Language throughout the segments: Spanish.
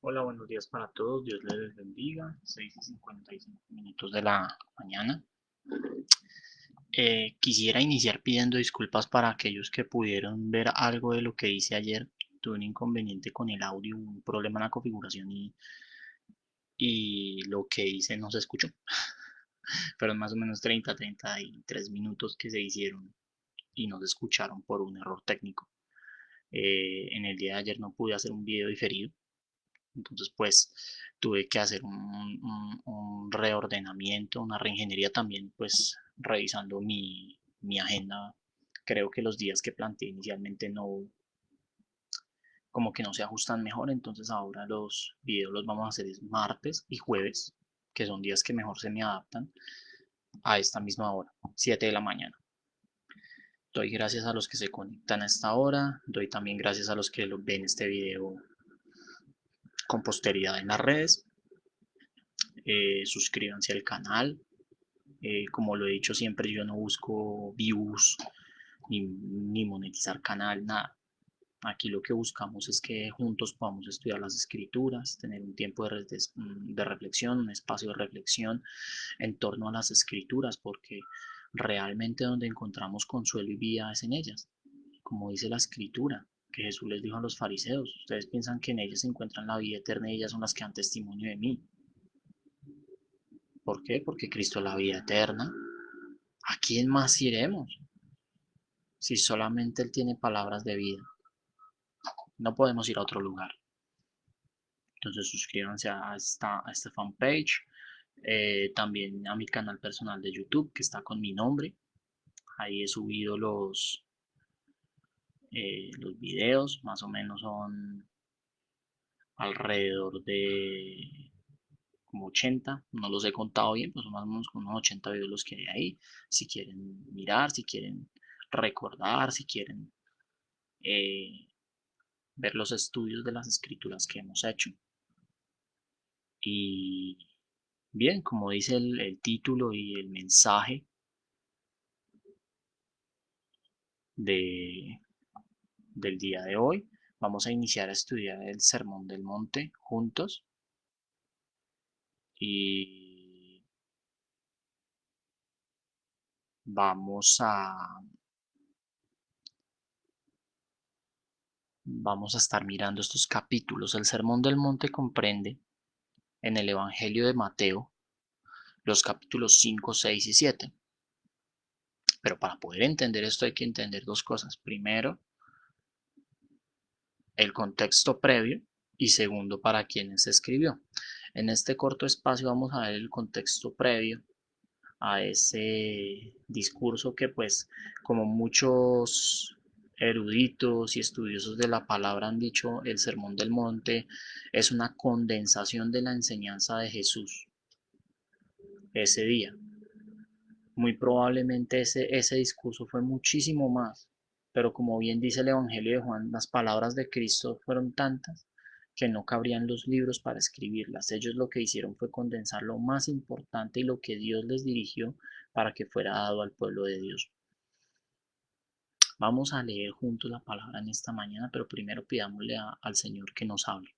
Hola, buenos días para todos. Dios les bendiga. 6:55 de la mañana. Quisiera iniciar pidiendo disculpas para aquellos que pudieron ver algo de lo que hice ayer. Tuve un inconveniente con el audio, un problema en la configuración y lo que hice no se escuchó. Fueron más o menos 33 minutos que se hicieron y no se escucharon por un error técnico. En el día de ayer no pude hacer un video diferido. Entonces, pues tuve que hacer un reordenamiento, una reingeniería también, pues revisando mi agenda. Creo que los días que planteé inicialmente no, como que no se ajustan mejor, entonces ahora los videos los vamos a hacer es martes y jueves, que son días que mejor se me adaptan a esta misma hora, 7 de la mañana. Doy gracias a los que se conectan a esta hora, doy también gracias a los que ven este video con posteridad en las redes. Suscríbanse al canal. Como lo he dicho siempre, yo no busco views ni monetizar canal, nada. Aquí lo que buscamos es que juntos podamos estudiar las escrituras, tener un tiempo de reflexión, un espacio de reflexión en torno a las escrituras, porque realmente donde encontramos consuelo y vida es en ellas. Como dice la escritura, que Jesús les dijo a los fariseos, ustedes piensan que en ellas se encuentran la vida eterna y ellas son las que dan testimonio de mí. ¿Por qué? Porque Cristo es la vida eterna. ¿A quién más iremos? Si solamente Él tiene palabras de vida, no podemos ir a otro lugar. Entonces suscríbanse a esta fanpage, también a mi canal personal de YouTube que está con mi nombre. Ahí he subido los videos, más o menos son alrededor de como 80, no los he contado bien, pues son más o menos como unos 80 videos los que hay ahí. Si quieren mirar, si quieren recordar, si quieren eh, ver los estudios de las escrituras que hemos hecho. Y bien, como dice el título y el mensaje de, del día de hoy, vamos a iniciar a estudiar el Sermón del Monte juntos y vamos a, vamos a estar mirando estos capítulos. El Sermón del Monte comprende en el Evangelio de Mateo los capítulos 5, 6 y 7. Pero para poder entender esto hay que entender dos cosas. Primero, el contexto previo y segundo, para quienes se escribió. En este corto espacio vamos a ver el contexto previo a ese discurso que pues como muchos eruditos y estudiosos de la palabra han dicho, el Sermón del Monte es una condensación de la enseñanza de Jesús ese día. Muy probablemente ese discurso fue muchísimo más, pero como bien dice el Evangelio de Juan, las palabras de Cristo fueron tantas que no cabrían los libros para escribirlas. Ellos lo que hicieron fue condensar lo más importante y lo que Dios les dirigió para que fuera dado al pueblo de Dios. Vamos a leer juntos la palabra en esta mañana, pero primero pidámosle al Señor que nos hable.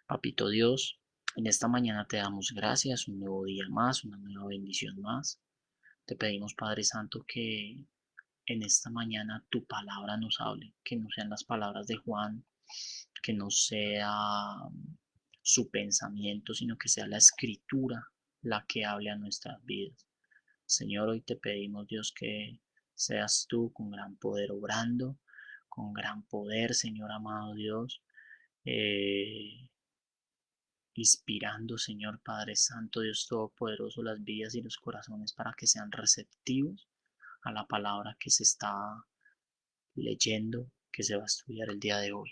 Papito Dios, en esta mañana te damos gracias, un nuevo día más, una nueva bendición más. Te pedimos, Padre Santo, que en esta mañana tu palabra nos hable, que no sean las palabras de Juan, que no sea su pensamiento, sino que sea la escritura la que hable a nuestras vidas. Señor, hoy te pedimos, Dios, que seas tú con gran poder obrando, con gran poder, Señor amado Dios, eh, inspirando, Señor Padre Santo, Dios Todopoderoso, las vidas y los corazones para que sean receptivos a la palabra que se está leyendo, que se va a estudiar el día de hoy.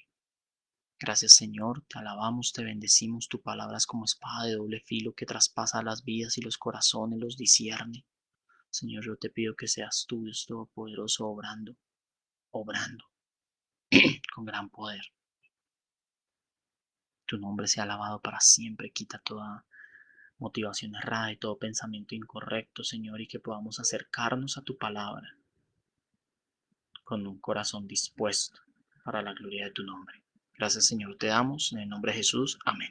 Gracias, Señor, te alabamos, te bendecimos, tu palabra es como espada de doble filo que traspasa las vidas y los corazones, los discierne. Señor, yo te pido que seas tú, Dios Todopoderoso, obrando con gran poder. Tu nombre sea alabado para siempre, quita toda motivación errada y todo pensamiento incorrecto, Señor, y que podamos acercarnos a tu palabra con un corazón dispuesto para la gloria de tu nombre. Gracias, Señor, te damos en el nombre de Jesús. Amén.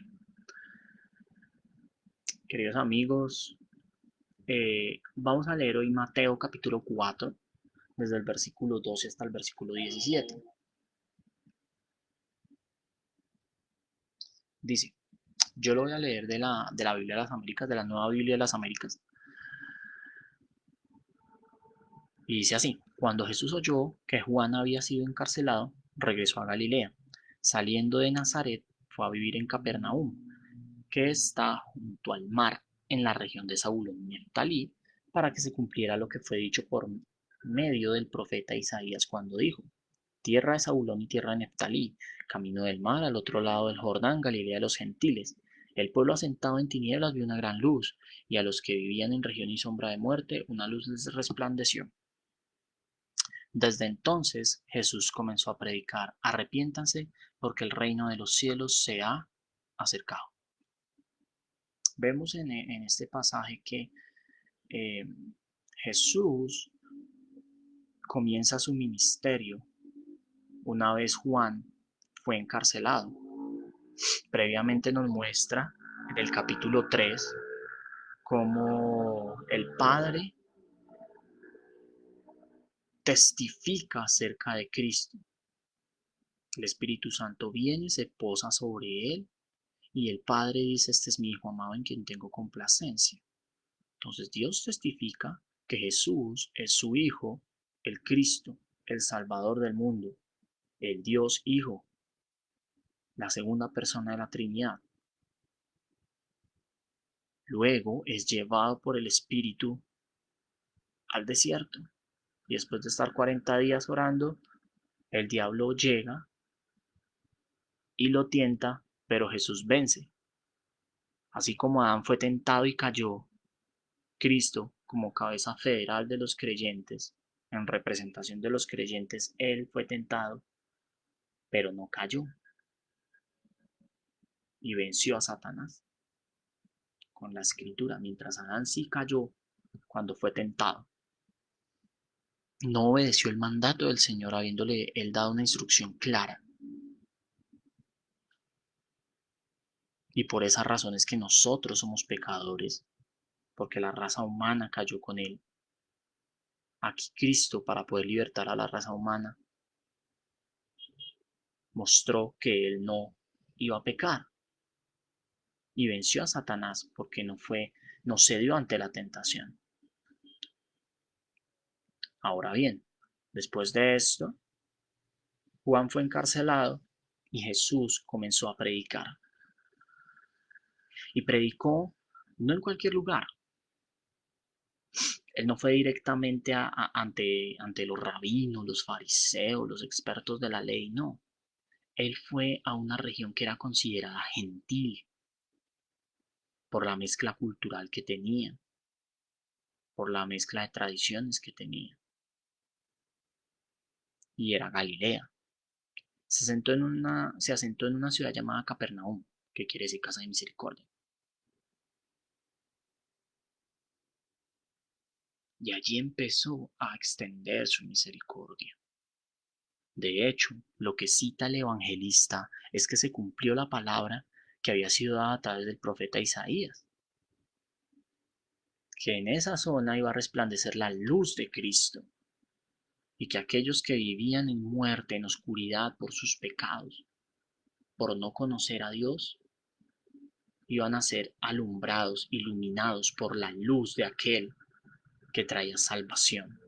Queridos amigos, vamos a leer hoy Mateo capítulo 4, desde el versículo 12 hasta el versículo 17. Dice, yo lo voy a leer de la Biblia de las Américas, de la Nueva Biblia de las Américas. Y dice así, cuando Jesús oyó que Juan había sido encarcelado, regresó a Galilea. Saliendo de Nazaret, fue a vivir en Capernaum, que está junto al mar, en la región de Zabulón y Neftalí, para que se cumpliera lo que fue dicho por medio del profeta Isaías cuando dijo, tierra de Zabulón y tierra de Neftalí, camino del mar al otro lado del Jordán, Galilea de los gentiles. El pueblo asentado en tinieblas vio una gran luz, y a los que vivían en región y sombra de muerte, una luz les resplandeció. Desde entonces Jesús comenzó a predicar, arrepiéntanse porque el reino de los cielos se ha acercado. Vemos en este pasaje que eh, Jesús comienza su ministerio una vez Juan fue encarcelado. Previamente nos muestra en el capítulo 3 cómo el Padre testifica acerca de Cristo. El Espíritu Santo viene, se posa sobre él y el Padre dice, este es mi Hijo amado en quien tengo complacencia. Entonces Dios testifica que Jesús es su Hijo, el Cristo, el Salvador del mundo, el Dios Hijo, la segunda persona de la Trinidad. Luego es llevado por el Espíritu al desierto y después de estar 40 días orando, el diablo llega y lo tienta, pero Jesús vence. Así como Adán fue tentado y cayó, Cristo, como cabeza federal de los creyentes, en representación de los creyentes, él fue tentado, pero no cayó y venció a Satanás con la escritura, mientras Adán sí cayó cuando fue tentado. No obedeció el mandato del Señor habiéndole él dado una instrucción clara. Y por esa razón es que nosotros somos pecadores, porque la raza humana cayó con él. Aquí Cristo, para poder libertar a la raza humana, mostró que él no iba a pecar y venció a Satanás porque no cedió ante la tentación. Ahora bien, después de esto, Juan fue encarcelado y Jesús comenzó a predicar. Y predicó no en cualquier lugar. Él no fue directamente ante los rabinos, los fariseos, los expertos de la ley, no. Él fue a una región que era considerada gentil por la mezcla cultural que tenía, por la mezcla de tradiciones que tenía. Y era Galilea. Se asentó en una ciudad llamada Capernaum, que quiere decir casa de misericordia. Y allí empezó a extender su misericordia. De hecho, lo que cita el evangelista es que se cumplió la palabra que había sido dada a través del profeta Isaías, que en esa zona iba a resplandecer la luz de Cristo y que aquellos que vivían en muerte, en oscuridad por sus pecados, por no conocer a Dios, iban a ser alumbrados, iluminados por la luz de aquel que traía salvación.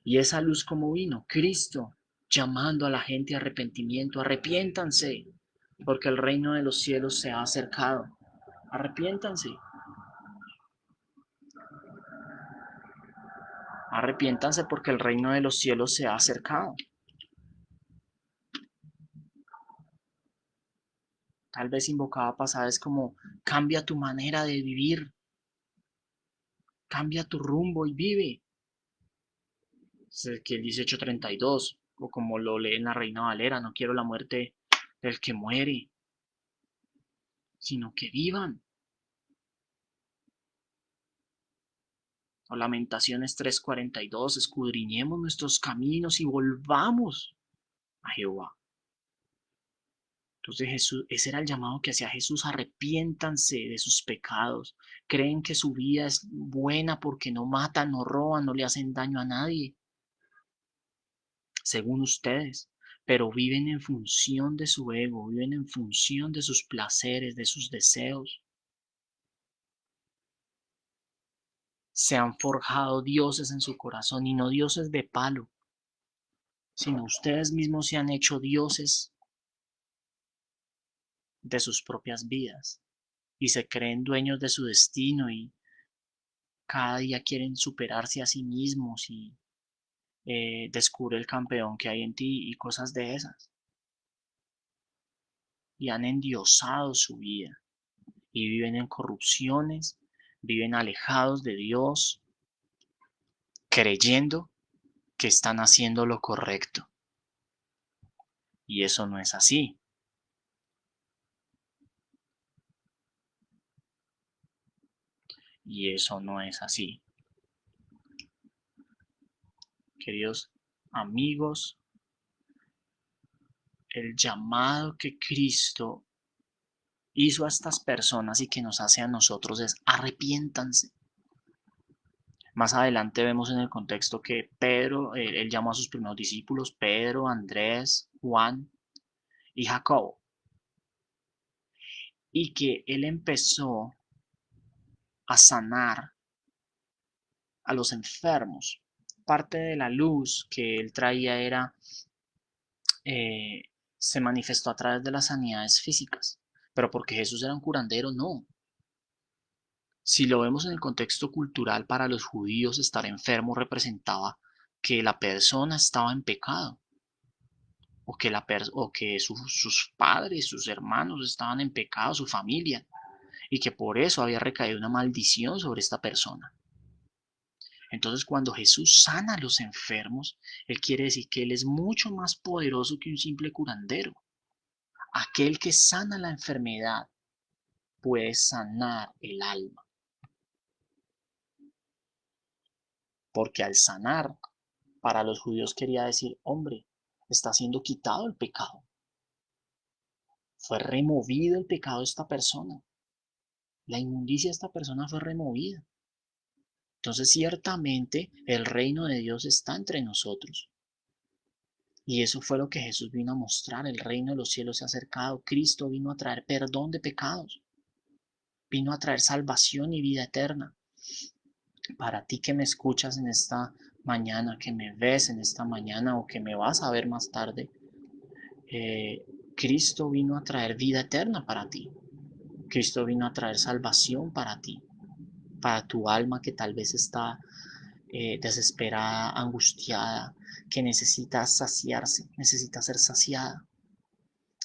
Y esa luz como vino, Cristo, llamando a la gente a arrepentimiento, arrepiéntanse, porque el reino de los cielos se ha acercado. Arrepiéntanse. Arrepiéntanse porque el reino de los cielos se ha acercado. Tal vez invocaba pasajes como, cambia tu manera de vivir, cambia tu rumbo y vive. Es que el 18:32, o como lo lee en la Reina Valera, no quiero la muerte del que muere, sino que vivan. O Lamentaciones 3:42, escudriñemos nuestros caminos y volvamos a Jehová. Entonces Jesús, ese era el llamado que hacía Jesús: arrepiéntanse de sus pecados. Creen que su vida es buena porque no matan, no roban, no le hacen daño a nadie, según ustedes, pero viven en función de su ego, viven en función de sus placeres, de sus deseos. Se han forjado dioses en su corazón, y no dioses de palo, sino ustedes mismos se han hecho dioses de sus propias vidas y se creen dueños de su destino, y cada día quieren superarse a sí mismos y descubre el campeón que hay en ti y cosas de esas. Y han endiosado su vida y viven en corrupciones, viven alejados de Dios, creyendo que están haciendo lo correcto. Y eso no es así. Y eso no es así. Queridos amigos, el llamado que Cristo hizo a estas personas y que nos hace a nosotros es: arrepiéntanse. Más adelante vemos en el contexto que Pedro, él llamó a sus primeros discípulos, Pedro, Andrés, Juan y Jacobo, y que él empezó a sanar a los enfermos. Parte de la luz que él traía era, eh, se manifestó a través de las sanidades físicas, pero porque Jesús era un curandero, no. Si lo vemos en el contexto cultural, para los judíos estar enfermo representaba que la persona estaba en pecado, o que sus padres, sus hermanos estaban en pecado, su familia, y que por eso había recaído una maldición sobre esta persona. Entonces, cuando Jesús sana a los enfermos, Él quiere decir que Él es mucho más poderoso que un simple curandero. Aquel que sana la enfermedad puede sanar el alma, porque al sanar, para los judíos quería decir: hombre, está siendo quitado el pecado. Fue removido el pecado de esta persona. La inmundicia de esta persona fue removida. Entonces, ciertamente, el reino de Dios está entre nosotros. Y eso fue lo que Jesús vino a mostrar: el reino de los cielos se ha acercado. Cristo vino a traer perdón de pecados. Vino a traer salvación y vida eterna. Para ti que me escuchas en esta mañana, que me ves en esta mañana o que me vas a ver más tarde, Cristo vino a traer vida eterna para ti. Cristo vino a traer salvación para ti, para tu alma que tal vez está desesperada, angustiada, que necesita saciarse, necesita ser saciada.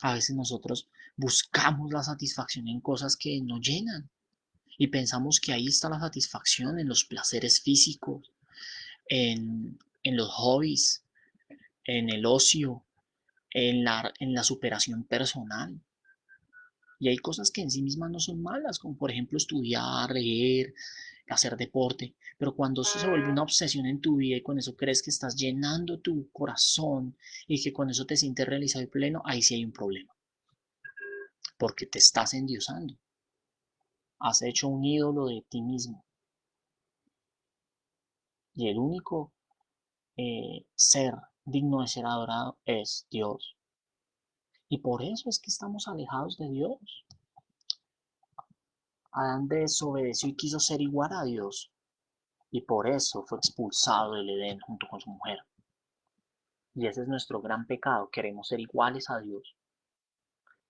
A veces nosotros buscamos la satisfacción en cosas que no llenan y pensamos que ahí está la satisfacción, en los placeres físicos, en los hobbies, en el ocio, en la superación personal. Y hay cosas que en sí mismas no son malas, como por ejemplo estudiar, leer, hacer deporte, pero cuando eso se vuelve una obsesión en tu vida y con eso crees que estás llenando tu corazón y que con eso te sientes realizado y pleno, ahí sí hay un problema, porque te estás endiosando, has hecho un ídolo de ti mismo, y el único ser digno de ser adorado es Dios. Y por eso es que estamos alejados de Dios. Adán desobedeció y quiso ser igual a Dios, y por eso fue expulsado del Edén junto con su mujer. Y ese es nuestro gran pecado: queremos ser iguales a Dios.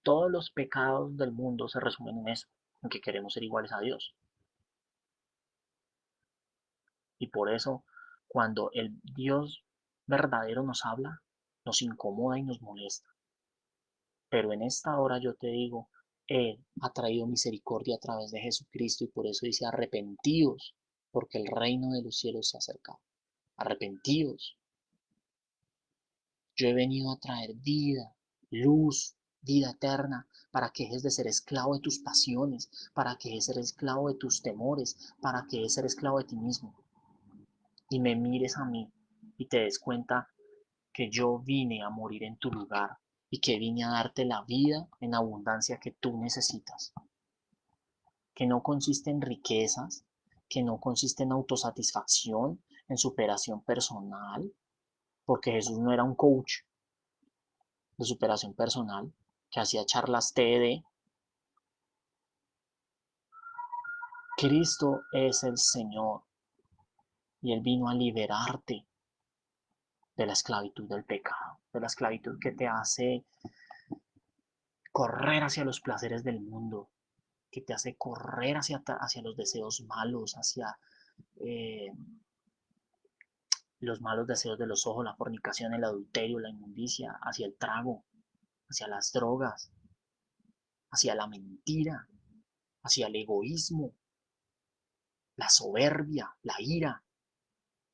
Todos los pecados del mundo se resumen en eso, en que queremos ser iguales a Dios. Y por eso, cuando el Dios verdadero nos habla, nos incomoda y nos molesta. Pero en esta hora yo te digo: Él ha traído misericordia a través de Jesucristo, y por eso dice: arrepentíos, porque el reino de los cielos se ha acercado. Arrepentíos. Yo he venido a traer vida, luz, vida eterna, para que dejes de ser esclavo de tus pasiones, para que dejes de ser esclavo de tus temores, para que dejes de ser esclavo de ti mismo. Y me mires a mí y te des cuenta que yo vine a morir en tu lugar y que vine a darte la vida en abundancia que tú necesitas, que no consiste en riquezas, que no consiste en autosatisfacción, en superación personal, porque Jesús no era un coach de superación personal que hacía charlas TED. Cristo es el Señor y Él vino a liberarte de la esclavitud del pecado, de la esclavitud que te hace correr hacia los placeres del mundo, que te hace correr hacia los deseos malos, hacia eh, los malos deseos de los ojos, la fornicación, el adulterio, la inmundicia, hacia el trago, hacia las drogas, hacia la mentira, hacia el egoísmo, la soberbia, la ira.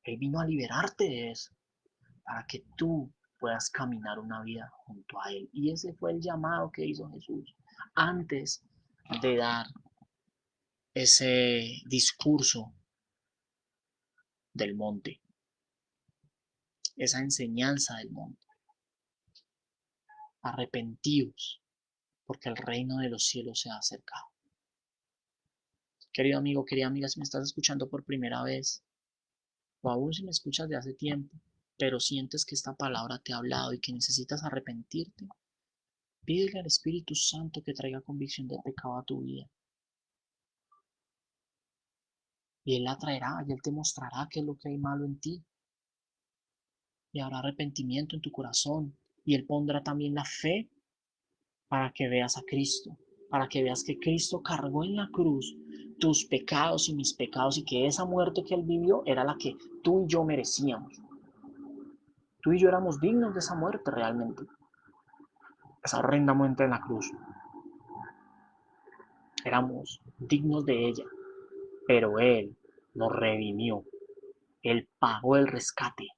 Él vino a liberarte de eso para que tú puedas caminar una vida junto a Él. Y ese fue el llamado que hizo Jesús antes de dar ese discurso del monte, esa enseñanza del monte. Arrepentíos, porque el reino de los cielos se ha acercado. Querido amigo, querida amiga, si me estás escuchando por primera vez, o aún si me escuchas de hace tiempo, pero sientes que esta palabra te ha hablado y que necesitas arrepentirte, pídele al Espíritu Santo que traiga convicción de pecado a tu vida. Y Él la traerá y Él te mostrará qué es lo que hay malo en ti. Y habrá arrepentimiento en tu corazón. Y Él pondrá también la fe para que veas a Cristo, para que veas que Cristo cargó en la cruz tus pecados y mis pecados y que esa muerte que Él vivió era la que tú y yo merecíamos. Tú y yo éramos dignos de esa muerte realmente, esa horrenda muerte en la cruz. Éramos dignos de ella, pero Él nos redimió, Él pagó el rescate,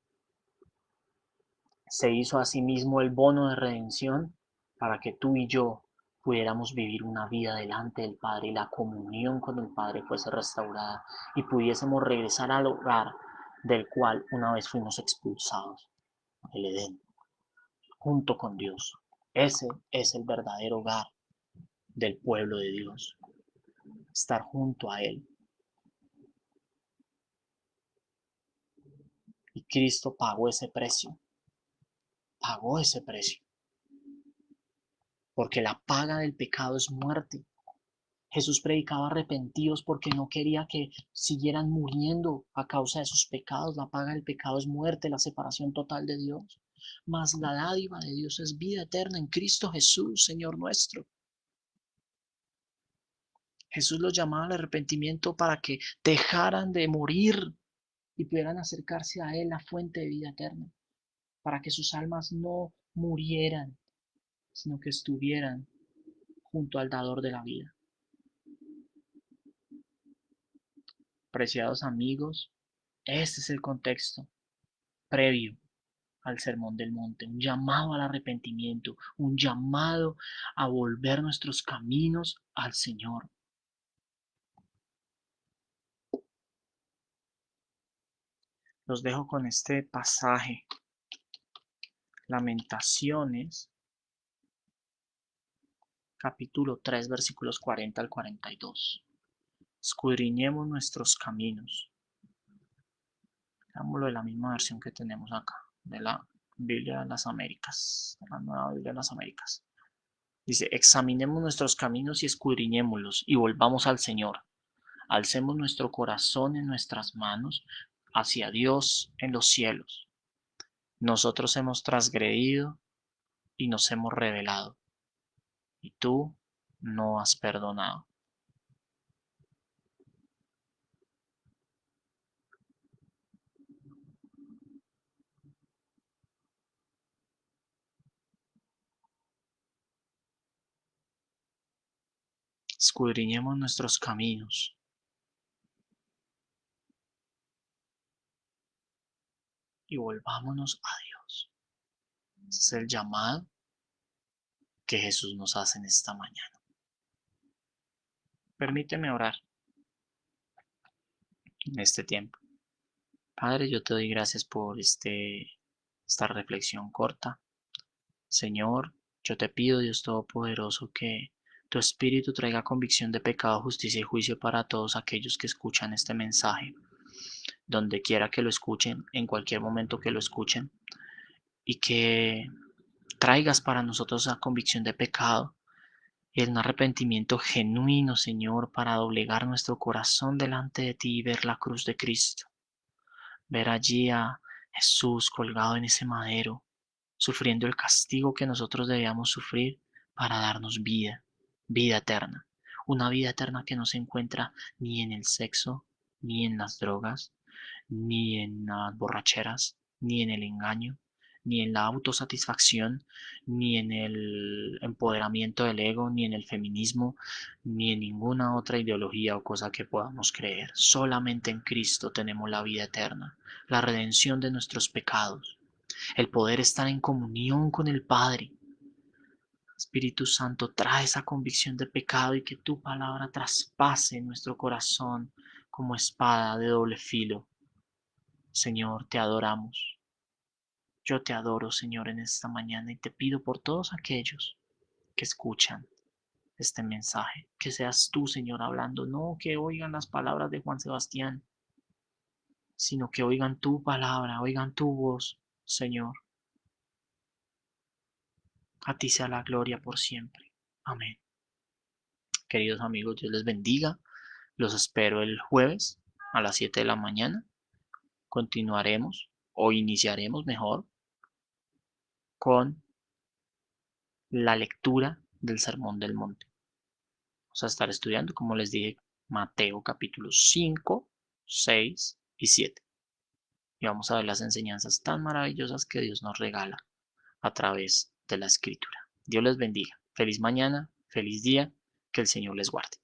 se hizo a sí mismo el bono de redención para que tú y yo pudiéramos vivir una vida delante del Padre y la comunión con el Padre fuese restaurada y pudiésemos regresar al hogar del cual una vez fuimos expulsados, el Edén, junto con Dios. Ese es el verdadero hogar del pueblo de Dios, estar junto a Él. Y Cristo pagó ese precio, porque la paga del pecado es muerte. Jesús predicaba arrepentidos porque no quería que siguieran muriendo a causa de sus pecados. La paga del pecado es muerte, la separación total de Dios. Mas la dádiva de Dios es vida eterna en Cristo Jesús, Señor nuestro. Jesús los llamaba al arrepentimiento para que dejaran de morir y pudieran acercarse a Él, la fuente de vida eterna, para que sus almas no murieran, sino que estuvieran junto al dador de la vida. Preciados amigos, este es el contexto previo al Sermón del Monte, un llamado al arrepentimiento, un llamado a volver nuestros caminos al Señor. Los dejo con este pasaje, Lamentaciones, capítulo 3, versículos 40 al 42. Escudriñemos nuestros caminos. Hagámoslo de la misma versión que tenemos acá, de la Biblia de las Américas, de la Nueva Biblia de las Américas. Dice, examinemos nuestros caminos y escudriñémoslos y volvamos al Señor. Alcemos nuestro corazón en nuestras manos hacia Dios en los cielos. Nosotros hemos transgredido y nos hemos rebelado, y tú no has perdonado. Escudriñemos nuestros caminos y volvámonos a Dios. Ese es el llamado que Jesús nos hace en esta mañana. Permíteme orar en este tiempo. Padre, yo te doy gracias por esta reflexión corta. Señor, Yo te pido, Dios Todopoderoso, que tu Espíritu traiga convicción de pecado, justicia y juicio para todos aquellos que escuchan este mensaje, donde quiera que lo escuchen, en cualquier momento que lo escuchen, y que traigas para nosotros la convicción de pecado y un arrepentimiento genuino, Señor, para doblegar nuestro corazón delante de ti y ver la cruz de Cristo, ver allí a Jesús colgado en ese madero, sufriendo el castigo que nosotros debíamos sufrir para darnos vida, vida eterna. Una vida eterna que no se encuentra ni en el sexo, ni en las drogas, ni en las borracheras, ni en el engaño, ni en la autosatisfacción, ni en el empoderamiento del ego, ni en el feminismo, ni en ninguna otra ideología o cosa que podamos creer. Solamente en Cristo tenemos la vida eterna, la redención de nuestros pecados, el poder estar en comunión con el Padre. Espíritu Santo, trae esa convicción de pecado y que tu palabra traspase nuestro corazón como espada de doble filo. Señor, te adoramos. Yo te adoro, Señor, en esta mañana y te pido por todos aquellos que escuchan este mensaje, que seas tú, Señor, hablando, no que oigan las palabras de Juan Sebastián, sino que oigan tu palabra, oigan tu voz, Señor. A ti sea la gloria por siempre. Amén. Queridos amigos, Dios les bendiga. Los espero el jueves a las 7 de la mañana. Continuaremos o iniciaremos mejor con la lectura del Sermón del Monte. Vamos a estar estudiando, como les dije, Mateo capítulos 5, 6 y 7. Y vamos a ver las enseñanzas tan maravillosas que Dios nos regala a través de la escritura. Dios les bendiga. Feliz mañana, feliz día, que el Señor les guarde.